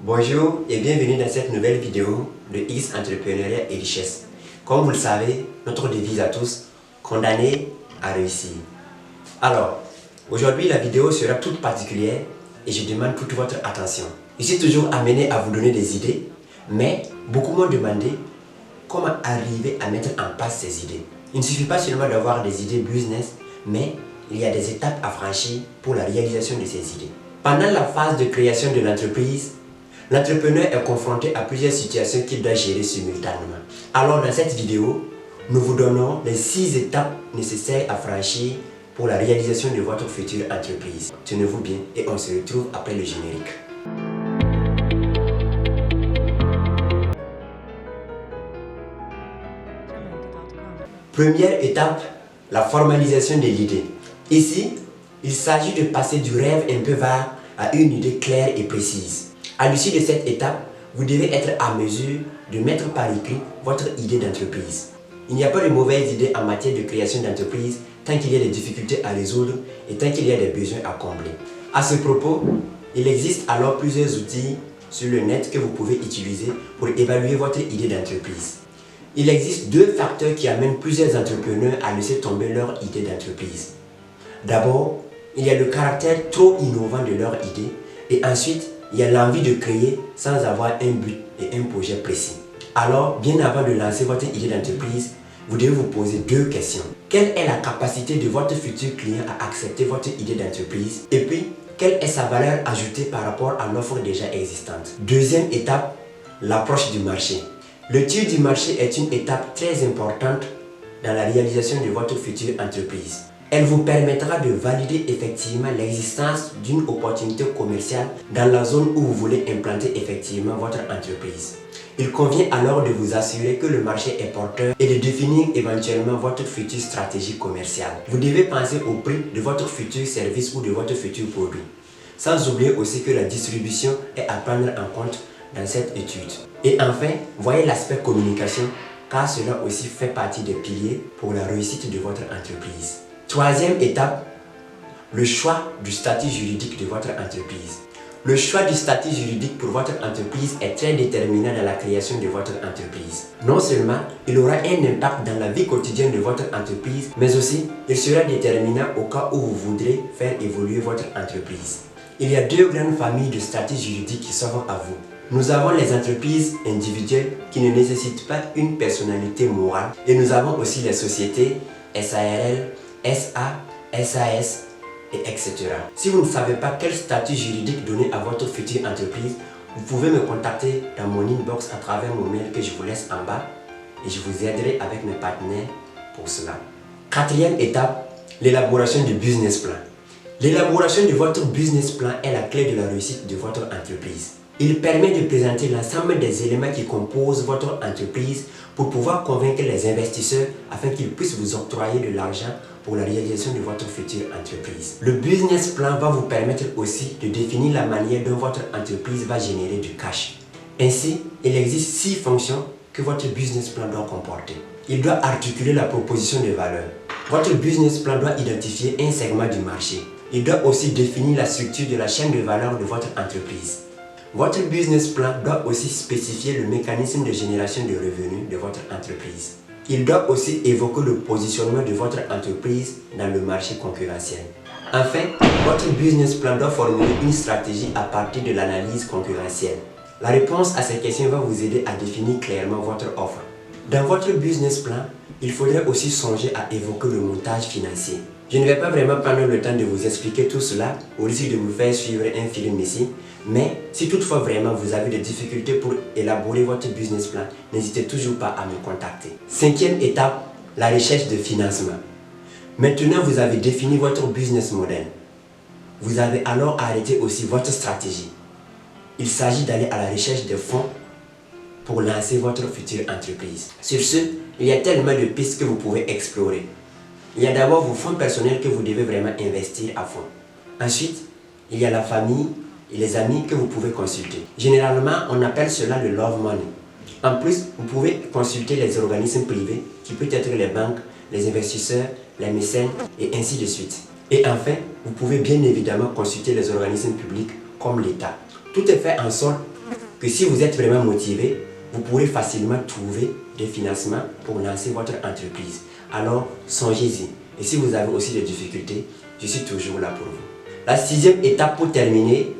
Bonjour et bienvenue dans cette nouvelle vidéo de X Entrepreneuriat et Richesse. Comme vous le savez, notre devise à tous, condamné à réussir. Alors, aujourd'hui la vidéo sera toute particulière et je demande toute votre attention. Je suis toujours amené à vous donner des idées, mais beaucoup m'ont demandé comment arriver à mettre en place ces idées. Il ne suffit pas seulement d'avoir des idées business, mais il y a des étapes à franchir pour la réalisation de ces idées. Pendant la phase de création de l'entreprise, l'entrepreneur est confronté à plusieurs situations qu'il doit gérer simultanément. Alors dans cette vidéo, nous vous donnons les 6 étapes nécessaires à franchir pour la réalisation de votre future entreprise. Tenez-vous bien et on se retrouve après le générique. Première étape, la formalisation de l'idée. Ici, il s'agit de passer du rêve un peu vague à une idée claire et précise. À l'issue de cette étape, vous devez être à mesure de mettre par écrit votre idée d'entreprise. Il n'y a pas de mauvaises idées en matière de création d'entreprise tant qu'il y a des difficultés à résoudre et tant qu'il y a des besoins à combler. À ce propos, il existe alors plusieurs outils sur le net que vous pouvez utiliser pour évaluer votre idée d'entreprise. Il existe 2 facteurs qui amènent plusieurs entrepreneurs à laisser tomber leur idée d'entreprise. D'abord, il y a le caractère trop innovant de leur idée et ensuite, il y a l'envie de créer sans avoir un but et un projet précis. Alors, bien avant de lancer votre idée d'entreprise, vous devez vous poser 2 questions. Quelle est la capacité de votre futur client à accepter votre idée d'entreprise? Et puis, quelle est sa valeur ajoutée par rapport à l'offre déjà existante? Deuxième étape, l'approche du marché. L'étude du marché est une étape très importante dans la réalisation de votre future entreprise. Elle vous permettra de valider effectivement l'existence d'une opportunité commerciale dans la zone où vous voulez implanter effectivement votre entreprise. Il convient alors de vous assurer que le marché est porteur et de définir éventuellement votre future stratégie commerciale. Vous devez penser au prix de votre futur service ou de votre futur produit. Sans oublier aussi que la distribution est à prendre en compte dans cette étude. Et enfin, voyez l'aspect communication car cela aussi fait partie des piliers pour la réussite de votre entreprise. Troisième étape, le choix du statut juridique de votre entreprise. Le choix du statut juridique pour votre entreprise est très déterminant dans la création de votre entreprise. Non seulement il aura un impact dans la vie quotidienne de votre entreprise, mais aussi il sera déterminant au cas où vous voudrez faire évoluer votre entreprise. Il y a 2 grandes familles de statuts juridiques qui s'offrent à vous. Nous avons les entreprises individuelles qui ne nécessitent pas une personnalité morale et nous avons aussi les sociétés SARL, SA, SAS, etc. Si vous ne savez pas quel statut juridique donner à votre future entreprise, vous pouvez me contacter dans mon inbox à travers mon mail que je vous laisse en bas et je vous aiderai avec mes partenaires pour cela. Quatrième étape, l'élaboration du business plan. L'élaboration de votre business plan est la clé de la réussite de votre entreprise. Il permet de présenter l'ensemble des éléments qui composent votre entreprise pour pouvoir convaincre les investisseurs afin qu'ils puissent vous octroyer de l'argent pour la réalisation de votre future entreprise. Le business plan va vous permettre aussi de définir la manière dont votre entreprise va générer du cash. Ainsi, il existe 6 fonctions que votre business plan doit comporter. Il doit articuler la proposition de valeur. Votre business plan doit identifier un segment du marché. Il doit aussi définir la structure de la chaîne de valeur de votre entreprise. Votre business plan doit aussi spécifier le mécanisme de génération de revenus de votre entreprise. Il doit aussi évoquer le positionnement de votre entreprise dans le marché concurrentiel. Enfin, votre business plan doit formuler une stratégie à partir de l'analyse concurrentielle. La réponse à ces questions va vous aider à définir clairement votre offre. Dans votre business plan, il faudrait aussi songer à évoquer le montage financier. Je ne vais pas vraiment prendre le temps de vous expliquer tout cela au risque de vous faire suivre un film ici, mais si toutefois vraiment vous avez des difficultés pour élaborer votre business plan, n'hésitez toujours pas à me contacter. 5e étape, la recherche de financement. Maintenant vous avez défini votre business model. Vous avez alors arrêté aussi votre stratégie. Il s'agit d'aller à la recherche de fonds pour lancer votre future entreprise. Sur ce, il y a tellement de pistes que vous pouvez explorer. Il y a d'abord vos fonds personnels que vous devez vraiment investir à fond. Ensuite, il y a la famille et les amis que vous pouvez consulter. Généralement, on appelle cela le love money. En plus, vous pouvez consulter les organismes privés qui peuvent être les banques, les investisseurs, les mécènes et ainsi de suite. Et enfin, vous pouvez bien évidemment consulter les organismes publics comme l'État. Tout est fait en sorte que si vous êtes vraiment motivé, vous pourrez facilement trouver des financements pour lancer votre entreprise. Alors, songez-y. Et si vous avez aussi des difficultés, je suis toujours là pour vous. La 6e étape pour terminer,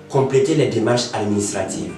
complétez les démarches administratives.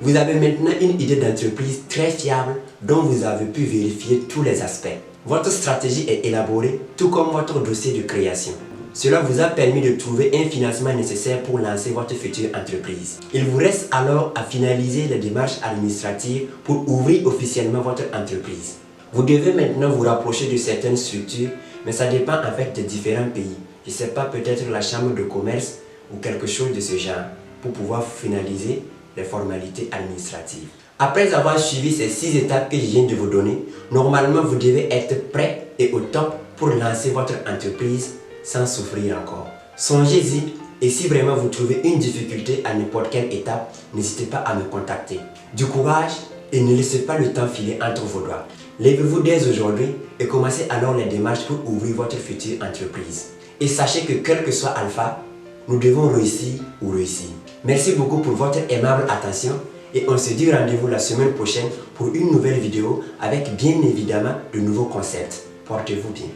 Vous avez maintenant une idée d'entreprise très fiable dont vous avez pu vérifier tous les aspects. Votre stratégie est élaborée, tout comme votre dossier de création. Cela vous a permis de trouver un financement nécessaire pour lancer votre future entreprise. Il vous reste alors à finaliser les démarches administratives pour ouvrir officiellement votre entreprise. Vous devez maintenant vous rapprocher de certaines structures, mais ça dépend en fait des différents pays. Je ne sais pas, peut-être la chambre de commerce ou quelque chose de ce genre pour pouvoir finaliser les formalités administratives. Après avoir suivi ces 6 étapes que je viens de vous donner, normalement vous devez être prêt et au top pour lancer votre entreprise sans souffrir encore. Songez-y, et si vraiment vous trouvez une difficulté à n'importe quelle étape, n'hésitez pas à me contacter. Du courage et ne laissez pas le temps filer entre vos doigts. Lèvez-vous dès aujourd'hui et commencez alors les démarches pour ouvrir votre future entreprise. Et sachez que quel que soit Alpha, nous devons réussir ou réussir. Merci beaucoup pour votre aimable attention et on se dit rendez-vous la semaine prochaine pour une nouvelle vidéo avec bien évidemment de nouveaux concepts. Portez-vous bien.